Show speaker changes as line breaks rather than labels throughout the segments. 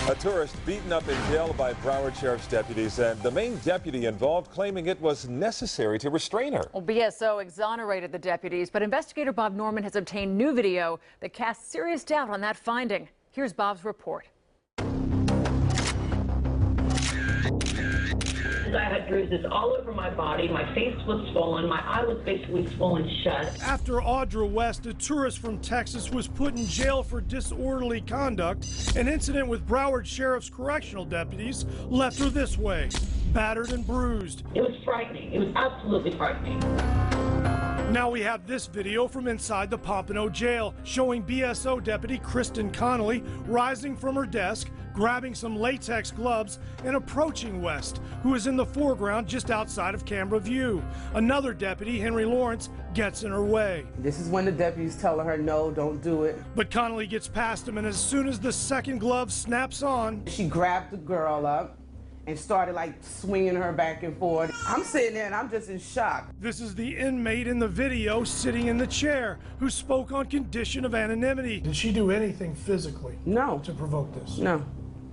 A tourist beaten up in jail by Broward Sheriff's deputies, and the main deputy involved claiming it was necessary to restrain her.
Well, BSO exonerated the deputies, but investigator Bob Norman has obtained new video that casts serious doubt on that finding. Here's Bob's report.
I had bruises all over my body. My face was swollen. My eye was basically swollen shut.
After Audra West, a tourist from Texas, was put in jail for disorderly conduct, an incident with Broward Sheriff's correctional deputies left her this way, battered and bruised.
It was frightening. It was absolutely frightening.
Now we have this video from inside the Pompano jail showing BSO deputy Kristen Connolly rising from her desk, grabbing some latex gloves and approaching West, who is in the foreground just outside of camera view. Another deputy, Henry Lawrence, gets in her way.
This is when the deputies tell her, no, don't do it.
But Connolly gets past him, and as soon as the second glove snaps on,
she grabbed the girl up and started like swinging her back and forth. I'm sitting there and I'm just in shock.
This is the inmate in the video sitting in the chair who spoke on condition of anonymity. Did she do anything physically?
No.
To provoke this?
No.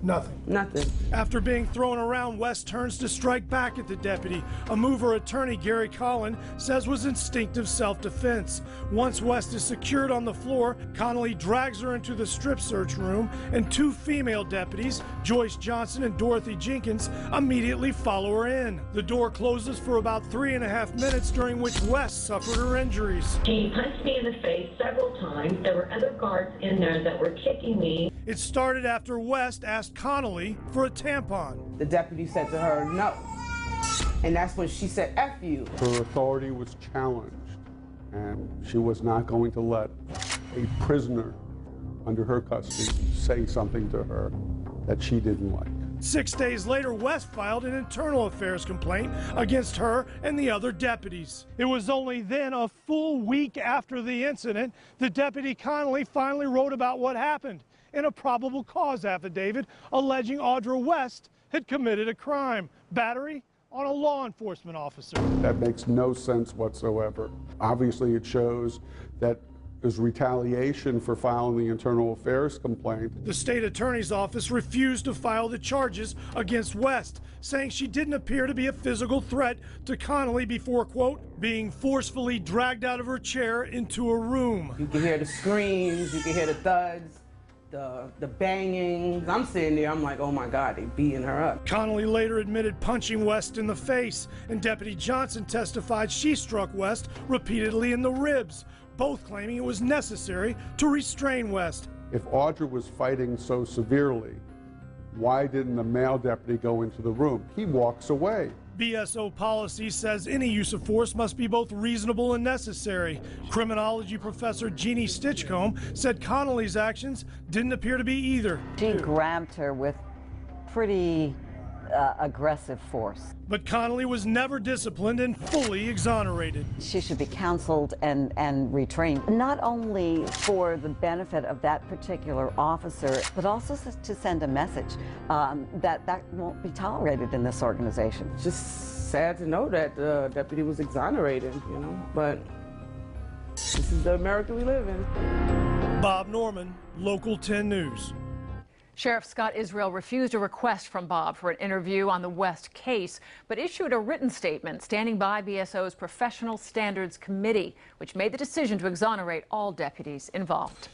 Nothing.
Nothing.
After being thrown around, West turns to strike back at the deputy, a move her attorney, Gary Collin, says was instinctive self-defense. Once West is secured on the floor, Connolly drags her into the strip search room, and two female deputies, Joyce Johnson and Dorothy Jenkins, immediately follow her in. The door closes for about 3.5 minutes, during which West suffered her injuries.
She punched me in the face several times. There were other guards in there that were kicking me.
It started after West asked Connolly for a tampon.
The deputy said to her, no. And that's when she said, F you.
Her authority was challenged, and she was not going to let a prisoner under her custody say something to her that she didn't like.
6 days later, West filed an internal affairs complaint against her and the other deputies. It was only then, a full week after the incident, that Deputy Connolly finally wrote about what happened in a probable cause affidavit alleging Audra West had committed a crime, battery on a law enforcement officer.
That makes no sense whatsoever. Obviously, it shows that there's retaliation for filing the internal affairs complaint.
The state attorney's office refused to file the charges against West, saying she didn't appear to be a physical threat to Connolly before, quote, being forcefully dragged out of her chair into a room.
You can hear the screams, you can hear the thuds, the banging. I'm sitting there, I'm like, oh my God, they beating her up.
Connolly later admitted punching West in the face, and Deputy Johnson testified she struck West repeatedly in the ribs, both claiming it was necessary to restrain West.
If Audra was fighting so severely, why didn't the male deputy go into the room? He walks away.
BSO policy says any use of force must be both reasonable and necessary. Criminology professor Jeannie Stitchcomb said Connolly's actions didn't appear to be either.
She grabbed her with pretty aggressive force.
But Connolly was never disciplined and fully exonerated.
She should be counseled and retrained, not only for the benefit of that particular officer, but also to send a message that won't be tolerated in this organization.
It's just sad to know that the deputy was exonerated, you know, but this is the America we live in.
Bob Norman, Local 10 News.
Sheriff Scott Israel refused a request from Bob for an interview on the West case, but issued a written statement standing by BSO's Professional Standards Committee, which made the decision to exonerate all deputies involved.